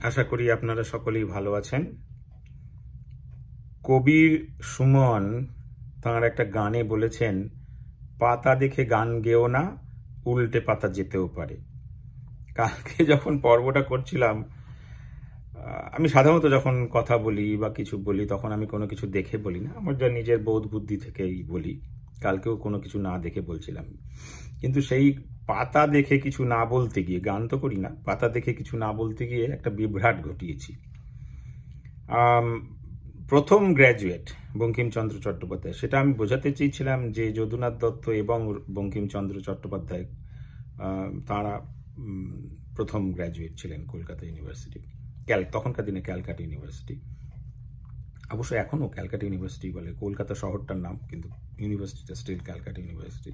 আশা করি আপনারা সকলেই ভালো আছেন। কবির সুমন তাঁর একটা গানে বলেছেন, পাতা দেখে গান গেও না, উল্টে পাতা যেতেও পারে। কালকে যখন পর্বটা করছিলাম, আমি সাধারণত যখন কথা বলি বা কিছু বলি তখন আমি কোনো কিছু দেখে বলি না, আমার যা নিজের বোধ বুদ্ধি থেকেই বলি। কালকেও কোনো কিছু না দেখে বলছিলাম, কিন্তু সেই পাতা দেখে কিছু না বলতে গিয়ে, গান তো করি না, পাতা দেখে কিছু না বলতে গিয়ে একটা বিভ্রাট ঘটিয়েছি। প্রথম গ্র্যাজুয়েট বঙ্কিমচন্দ্র চট্টোপাধ্যায়, সেটা আমি বোঝাতে চেয়েছিলাম যে যদুনাথ দত্ত এবং বঙ্কিমচন্দ্র চট্টোপাধ্যায় তাঁরা প্রথম গ্র্যাজুয়েট ছিলেন কলকাতা ইউনিভার্সিটি, তখনকার দিনে ক্যালকাটা ইউনিভার্সিটি। অবশ্য এখনও ক্যালকাটা ইউনিভার্সিটি বলে, কলকাতা শহরটার নাম, কিন্তু ইউনিভার্সিটিটা স্টিল ক্যালকাটা ইউনিভার্সিটি।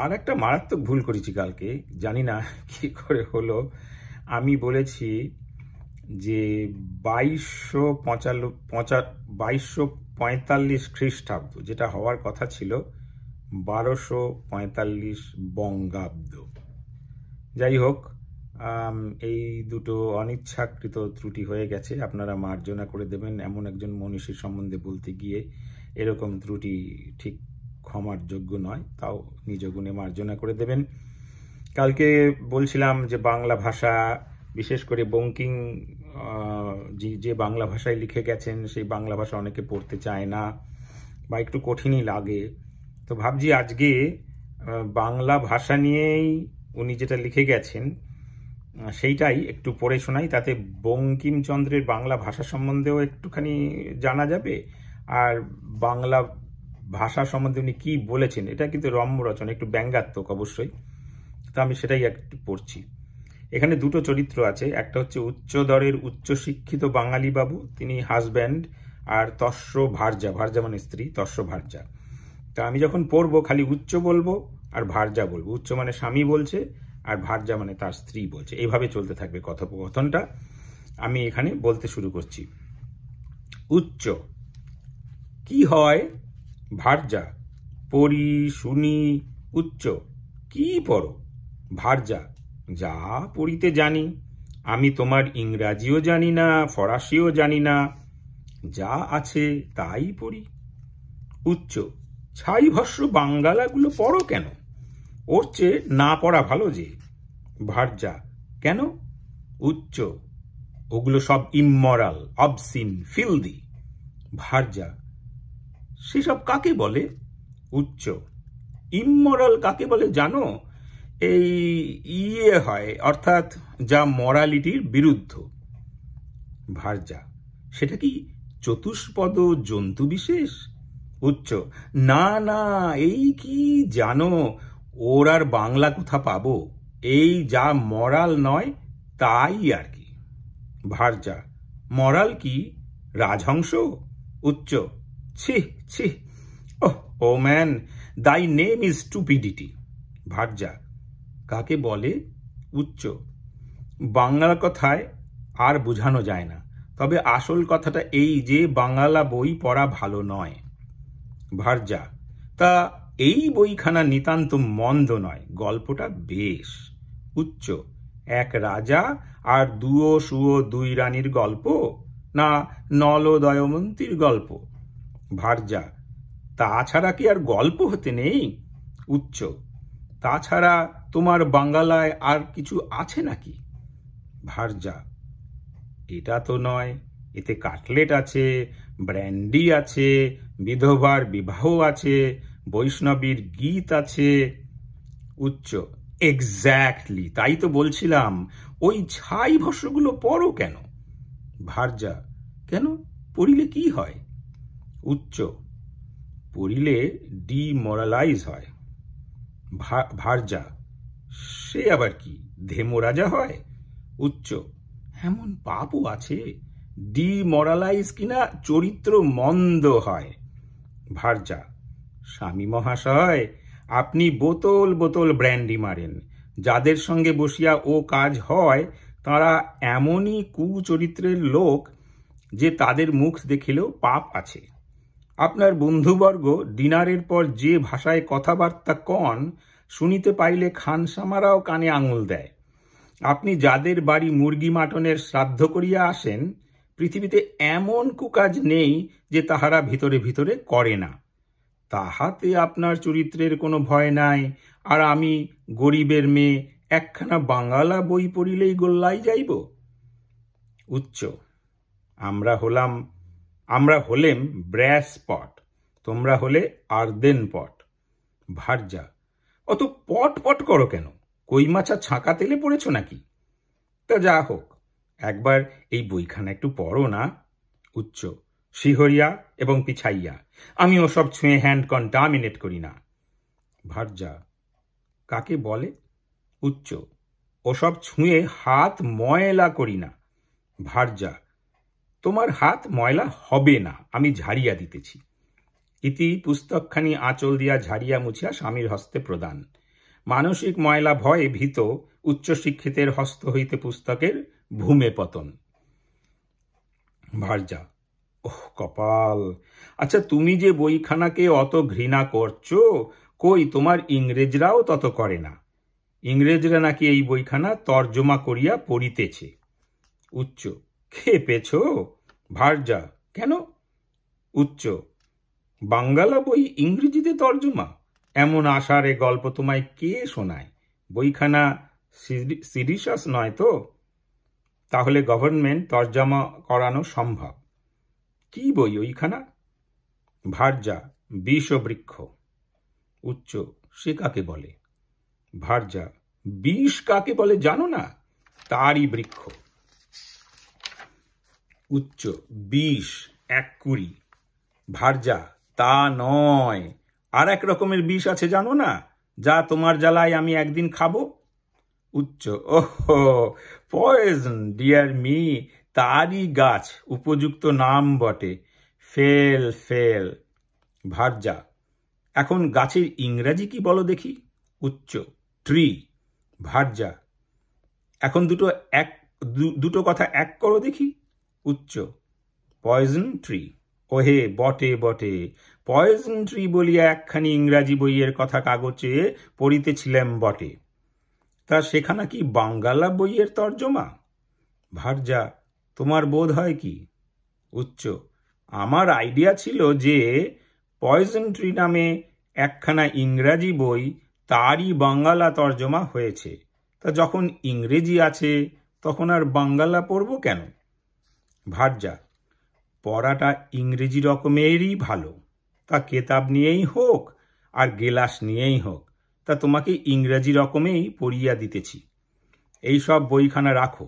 আর একটা মারাত্মক ভুল করেছি কালকে, জানি না কি করে হলো। আমি বলেছি যে 2245 খ্রিস্টাব্দ, যেটা হওয়ার কথা ছিল 1245 বঙ্গাব্দ। যাই হোক, এই দুটো অনিচ্ছাকৃত ত্রুটি হয়ে গেছে, আপনারা মার্জনা করে দেবেন। এমন একজন মনীষীর সম্বন্ধে বলতে গিয়ে এরকম ত্রুটি ঠিক ক্ষমার যোগ্য নয়, তাও নিজ গুণে মার্জনা করে দেবেন। কালকে বলছিলাম যে বাংলা ভাষা, বিশেষ করে বঙ্কিম যে বাংলা ভাষায় লিখে গেছেন সেই বাংলা ভাষা অনেকে পড়তে চায় না বা একটু কঠিনই লাগে। তো ভাবছি আজকে বাংলা ভাষা নিয়েই উনি যেটা লিখে গেছেন সেইটাই একটু পড়ে শোনাই, তাতে বঙ্কিমচন্দ্রের বাংলা ভাষা সম্বন্ধেও একটুখানি জানা যাবে, আর বাংলা ভাষা সম্বন্ধে উনি কি বলেছেন, এটা কিন্তু রম্য রচনা, একটু ব্যঙ্গাত্মক অবশ্যই। তো আমি সেটাই একটু পড়ছি। এখানে দুটো চরিত্র আছে, একটা হচ্ছে উচ্চদরের উচ্চশিক্ষিত বাঙালি বাবু, তিনি হাজব্যান্ড, আর তস্য ভার্যা, ভার্যা মানে স্ত্রী, তস্য ভার্যা। তা আমি যখন পড়বো খালি উচ্চ বলবো আর ভার্যা বলবো। উচ্চ মানে স্বামী বলছে, আর ভার্যা মানে তার স্ত্রী বলছে। এইভাবে চলতে থাকবে কথোপকথনটা। আমি এখানে বলতে শুরু করছি। উচ্চ, কি হয়? ভার্যা, পড়ি শুনি। উচ্চ, কি পড়ো? ভার্যা, যা পড়িতে জানি। আমি তোমার ইংরাজিও জানি না, ফরাসিও জানি না, যা আছে তাই পড়ি। উচ্চ, ছাই ভস্য বাঙ্গালাগুলো পড়ো কেন? ওর চেয়ে না পড়া ভালো যে। ভার্যা, কেন? উচ্চ, ওগুলো সব ইমমরাল, অবসিন, ফিলদি। ভার্যা, সেসব কাকে বলে? উচ্চ, ইমমরাল কাকে বলে জানো? এই হয়, অর্থাৎ যা মরালিটির বিরুদ্ধ। ভার্যা, সেটা কি চতুষ্পদ জন্তু বিশেষ? উচ্চ, না না, এই কি জানো, ওর আর বাংলা কোথা পাবো, এই যা মরাল নয় তাই আর কি। ভার্যা, মরাল কি? রাজহংস? উচ্চ, ছি ছি, ও ম্যান, দাই নেম ইজ স্টুপিডিটি। ভার্যা, কাকে বলে? উচ্চ, বাংলা কথায় আর বোঝানো যায় না, তবে আসল কথাটা এই যে বাংলা বই পড়া ভালো নয়। ভার্যা, তা এই বইখানা নিতান্ত মন্দ নয়, গল্পটা বেশ। উচ্চ, এক রাজা আর দুয়ো সুয়ো দুই রানীর গল্প, না নল দয়মন্তীর গল্প? ভার্যা, তাছাড়া কি আর গল্প হতে নেই? উচ্চ, তাছাড়া তোমার বাংলায় আর কিছু আছে নাকি? ভার্যা, এটা তো নয়, এতে কাটলেট আছে, ব্র্যান্ডি আছে, বিধবার বিবাহ আছে, বৈষ্ণবীর গীত আছে। উচ্চ, এক্স্যাক্টলি, তাই তো বলছিলাম, ওই ছাই ভস্যগুলো পড়ো কেন? ভার্যা, কেন, পড়িলে কি হয়? উচ্চ, পড়িলে ডিমোরালাইজ হয়। ভার্যা, সে আবার কি, ধেমরাজা হয়? উচ্চ, এমন পাপও আছে, ডিমোরালাইজ কিনা চরিত্র মন্দ হয়। ভার্যা, স্বামী মহাশয়, আপনি বোতল বোতল ব্র্যান্ডি মারেন, যাদের সঙ্গে বসিয়া ও কাজ হয় তারা এমনই কুচরিত্রের লোক যে তাদের মুখ দেখিলেও পাপ আছে। আপনার বন্ধুবর্গ ডিনারের পর যে ভাষায় কথাবার্তা কন, শুনিতে পাইলে খানসামারাও কানে আঙুল দেয়। আপনি যাদের বাড়ি মুরগি মাটনের শ্রাদ্ধ করিয়া আসেন, পৃথিবীতে এমন কুকাজ নেই যে তাহারা ভিতরে ভিতরে করে না। তাহাতে আপনার চরিত্রের কোনো ভয় নাই, আর আমি গরিবের মেয়ে একখানা বাঙালা বই পড়িলেই গোল্লাই যাইব। উচ্চ, আমরা হলেম ব্র্যাস পট, তোমরা হলে আর্দেন পট। ভার্যা, অত পট পট করো কেন? কই মাছা ছাঁকা তেলে পড়েছ নাকি? তা যা হোক, একবার এই বইখানা একটু পড়ো না। উচ্চ, শিহরিয়া এবং পিছাইয়া, আমি ওসব ছুঁয়ে হ্যান্ড কন্টামিনেট করি না। ভার্যা, কাকে বলে? উচ্চ, ওসব ছুঁয়ে হাত ময়লা করি না। ভার্যা, তোমার হাত ময়লা হবে না, আমি ঝাড়িয়া দিতেছি। ইতি পুস্তকখানি আঁচল দিয়া ঝাড়িয়া মুছিয়া স্বামীর হস্তে প্রদান। মানসিক ময়লা ভয়ে ভীত উচ্চশিক্ষিতের হস্ত হইতে পুস্তকের ভূমে পতন। ভার্যা, ওহ কপাল! আচ্ছা, তুমি যে বইখানাকে অত ঘৃণা করছো, কই তোমার ইংরেজরাও তত করে না। ইংরেজরা নাকি এই বইখানা তর্জমা করিয়া পড়িতেছে। উচ্চ, খেপেছ? ভার্যা, কেন? উচ্চ, বাঙ্গালা বই ইংরেজিতে তর্জমা? এমন আশারে গল্প তোমায় কে শোনায়? বইখানা সিরিশাস নয় তো? তাহলে গভর্নমেন্ট তর্জমা করানো সম্ভব। কি বই ওইখানা? ভার্যা, বিষবৃক্ষ। উচ্চ, সে কাকে বলে? ভার্যা, বিষ কাকে বলে জানো না? তারই বৃক্ষ। উচ্চ, বিষ 1 কুড়ি। ভার্যা, তা নয়, আর এক রকমের বিষ আছে জানো না, যা তোমার জ্বালায় আমি একদিন খাবো? উচ্চ, ওহো, পয়জন, ডিয়ার মি, তারই গাছ, উপযুক্ত নাম বটে, ফেল ফেল। ভার্যা, এখন গাছের ইংরাজি কি বলো দেখি? উচ্চ, ট্রি। ভার্যা, এখন দুটো কথা এক করো দেখি। উচ্চ, পয়জন ট্রি। ওহে বটে বটে, পয়জন ট্রি বলিয়া একখানি ইংরাজি বইয়ের কথা কাগজে পড়িতেছিলাম বটে। তা সেখানা কি বাঙ্গালা বইয়ের তর্জমা? ভার্যা, তোমার বোধ হয় কি? উচ্চ, আমার আইডিয়া ছিল যে পয়জন ট্রি নামে একখানা ইংরাজি বই, তারই বাঙ্গালা তর্জমা হয়েছে। তা যখন ইংরেজি আছে তখন আর বাঙ্গালা পড়ব কেন? ভার্যা, পড়াটা ইংরেজি রকমেরই ভালো, তা কেতাব নিয়েই হোক আর গেলাস নিয়েই হোক, তা তোমাকে ইংরেজি রকমেই পড়িয়া দিতেছি। এই সব বইখানা রাখো,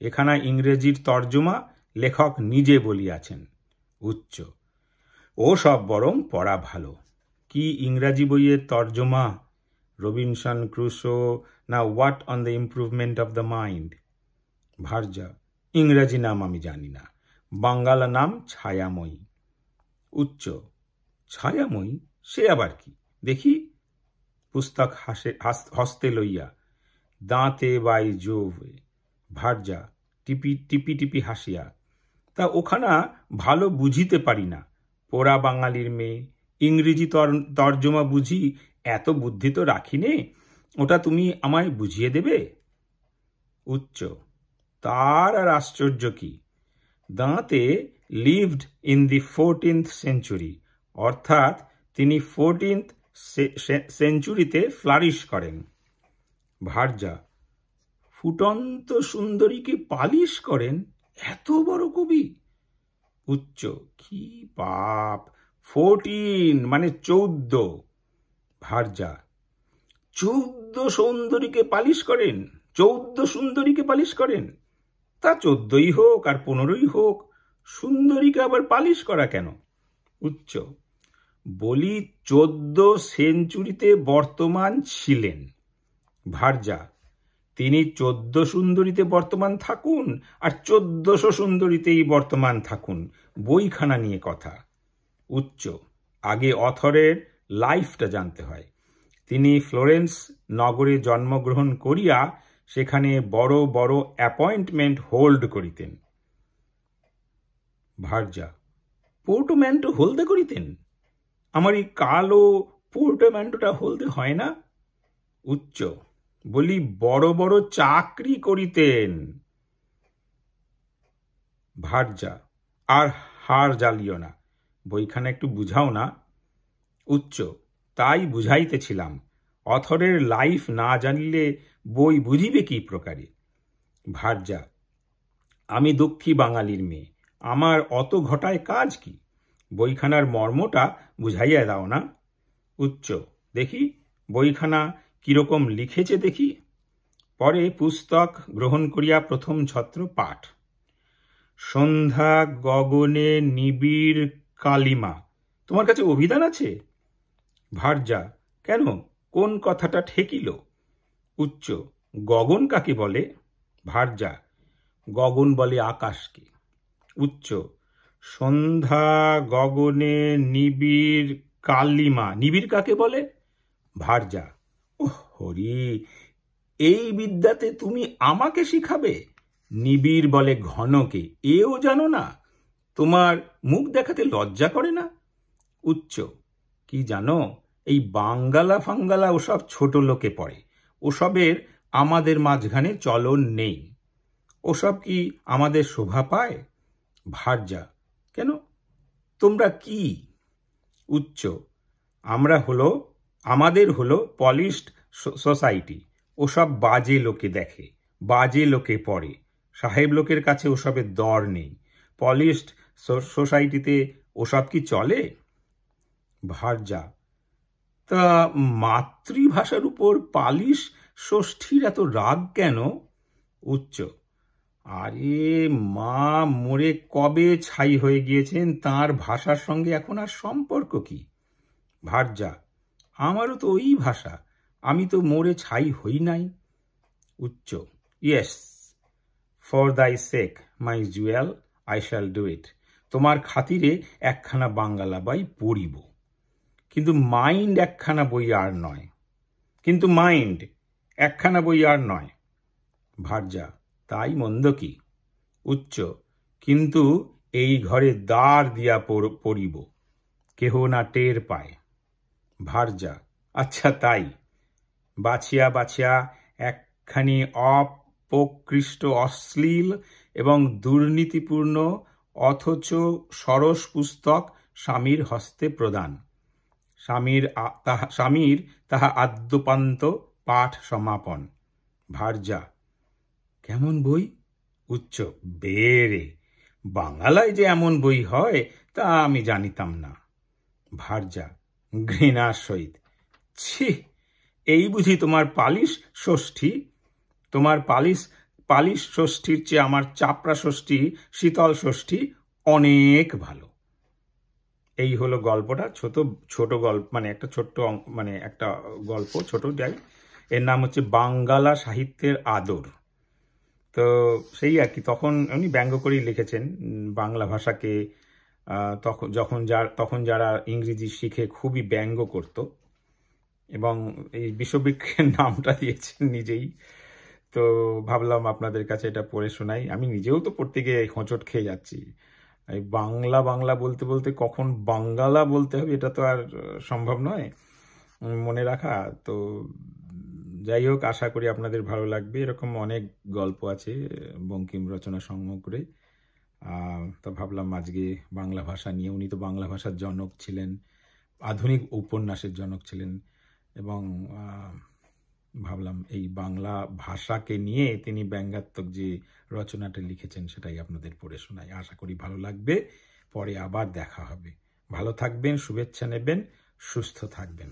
এখানা ইংরেজির তর্জমা লেখক নিজে বলিয়াছেন। উচ্চ, ও সব বরং পড়া ভালো। কি ইংরাজি বইয়ের তর্জমা? রবিনসন ক্রুসো না what on the improvement of the mind? ভার্যা, ইংরাজি নাম আমি জানি না, বাঙ্গালা নাম ছায়াময়ী। উচ্চ, ছায়াময়ী সে আবার কি দেখি? পুস্তক হস্তে লইয়া, দাঁতে বাই জোভে। ভার্যা, টিপি টিপি টিপি হাসিয়া, তা ওখানা ভালো বুঝিতে পারি না, পোড়া বাঙালির মেয়ে, ইংরেজি তর্জমা বুঝি এত বুদ্ধি তো রাখি নে, ওটা তুমি আমায় বুঝিয়ে দেবে? উচ্চ, তার আর আশ্চর্য কি? দাঁতে lived in the 14th century, অর্থাৎ তিনি 14th সেঞ্চুরিতে ফ্লারিশ করেন। ভার্যা, ফুটন্ত সুন্দরীকে পালিশ করেন এত বড় কবি? উচ্চ, কি পাপ, 14 মানে 14। ভার্যা, 14 সুন্দরীকে পালিশ করেন? 14 সুন্দরীকে পালিশ করেন? তা 14ই হোক আর 15ই হোক, সুন্দরীকে আবার পালিশ করা কেন? উচ্চ, বলি 14 সেঞ্চুরিতে বর্তমান ছিলেন। ভার্যা, তিনি 14 সুন্দরীতে বর্তমান থাকুন আর 1400 সুন্দরীতেই বর্তমান থাকুন, বইখানা নিয়ে কথা। উচ্চ, আগে অথরের লাইফটা জানতে হয়। তিনি ফ্লোরেন্স নগরে জন্মগ্রহণ করিয়া সেখানে বড় বড় অ্যাপয়েন্টমেন্ট হোল্ড করিতেন। ভার্যা, পোর্টোম্যান্টো হলদে করিতেন? আমার এই কালো পোর্টোম্যান্টোটা হলদে হয় না? উচ্চ, বলি বড় বড় চাকরি করিতেন। ভার্যা, আর হার জ্বালিও না, বইখানা একটু বুঝাও না। উচ্চ, তাই বুঝাইতেছিলাম, অথরের লাইফ না জানিলে বই বুঝিবে কি প্রকারে। ভার্যা, আমি দুঃখী বাঙালির মেয়ে, আমার অত ঘটায় কাজ কি, বইখানার মর্মটা বুঝাইয়া দাও না। উচ্চ, দেখি বইখানা কিরকম লিখেছে দেখি। পরে পুস্তক গ্রহণ করিয়া প্রথম ছত্র পাঠ। সন্ধ্যা গগনে নিবিড় কালিমা, তোমার কাছে অভিধান আছে? ভার্যা, কেন, কোন কথাটা ঠেকিল? উচ্চ, গগন কাকে বলে? ভার্যা, গগন বলে আকাশকে। উচ্চ, সন্ধ্যা গগনে নিবিড় কালিমা, নিবিড় কাকে বলে? ভার্যা, ওহ হরি, এই বিদ্যাতে তুমি আমাকে শিখাবে? নিবিড় বলে ঘনকে, এও জানো না? তোমার মুখ দেখাতে লজ্জা করে না? উচ্চ, কি জানো, এই বাঙ্গালা ফাঙ্গালা ওসব ছোট লোকে পড়ে, ওসবের আমাদের মাঝখানে চলন নেই। ওসব কি আমাদের শোভা পায়? ভার্যা, কেন, তোমরা কি? উচ্চ, আমাদের হলো পলিশড সোসাইটি, ওসব বাজে লোকে দেখে, বাজে লোকে পড়ে, সাহেব লোকের কাছে ওসবের দর নেই। পলিশড সোসাইটিতে ওসব কি চলে? ভার্যা, তা মাতৃভাষার উপর পালিশ ষষ্ঠীর এত রাগ কেন? উচ্চ, আরে মা মরে কবে ছাই হয়ে গিয়েছেন, তার ভাষার সঙ্গে এখন আর সম্পর্ক কি? ভার্যা, আমারও তো ওই ভাষা, আমি তো মরে ছাই হই নাই। উচ্চ, yes, for thy sake my jewel, I shall do it. তোমার খাতিরে একখানা বাঙ্গালা বই পড়িব, কিন্তু মাইন্ড একখানা বই আর নয়। কিন্তু মাইন্ড একখানা বই আর নয়। ভার্যা, তাই মন্দ কি? উচ্চ, কিন্তু এই ঘরে দ্বার দিয়া পড়িব, কেহ না টের পায়। ভার্যা, আচ্ছা তাই। বাছিয়া বাছিয়া একখানি অপকৃষ্ট অশ্লীল এবং দুর্নীতিপূর্ণ অথচ সরস পুস্তক স্বামীর হস্তে প্রদান। স্বামীর তাহা আদ্যপান্ত পাঠ সমাপন। ভার্যা, কেমন বই? উচ্চ, বেরে, বাংলায় যে এমন বই হয় তা আমি জানিতাম না। ভার্যা ঘৃণার সহিত, ছি, এই বুঝি তোমার পালিশ ষষ্ঠী? তোমার পালিশ ষষ্ঠীর চেয়ে আমার চাপড়া ষষ্ঠী, শীতল ষষ্ঠী অনেক ভালো। এই হলো গল্পটা, ছোট গল্প, মানে একটা ছোট্ট মানে একটা গল্প, ছোট যাই। এর নাম হচ্ছে বাঙ্গালা সাহিত্যের আদর। তো সেই আর কি, তখন উনি ব্যঙ্গ করেই লিখেছেন বাংলা ভাষাকে। তখন যারা ইংরেজি শিখে খুবই ব্যঙ্গ করত, এবং এই বিশ্ববৃক্ষের নামটা দিয়েছেন নিজেই। তো ভাবলাম আপনাদের কাছে এটা পড়ে শোনাই। আমি নিজেও তো পড়তে গিয়ে হোঁচট খেয়ে যাচ্ছি। এই বাংলা বাংলা বলতে বলতে কখন বাঙ্গালা বলতে হবে এটা তো আর সম্ভব নয় মনে রাখা। তো যাই হোক, আশা করি আপনাদের ভালো লাগবে। এরকম অনেক গল্প আছে বঙ্কিম রচনা সমগ্রে। তো ভাবলাম আজকে বাংলা ভাষা নিয়ে, উনি তো বাংলা ভাষার জনক ছিলেন, আধুনিক উপন্যাসের জনক ছিলেন, এবং ভাবলাম এই বাংলা ভাষাকে নিয়ে তিনি ব্যঙ্গাত্মক যে রচনাটা লিখেছেন সেটাই আপনাদের পড়ে শোনাই। আশা করি ভালো লাগবে। পরে আবার দেখা হবে। ভালো থাকবেন, শুভেচ্ছা নেবেন, সুস্থ থাকবেন।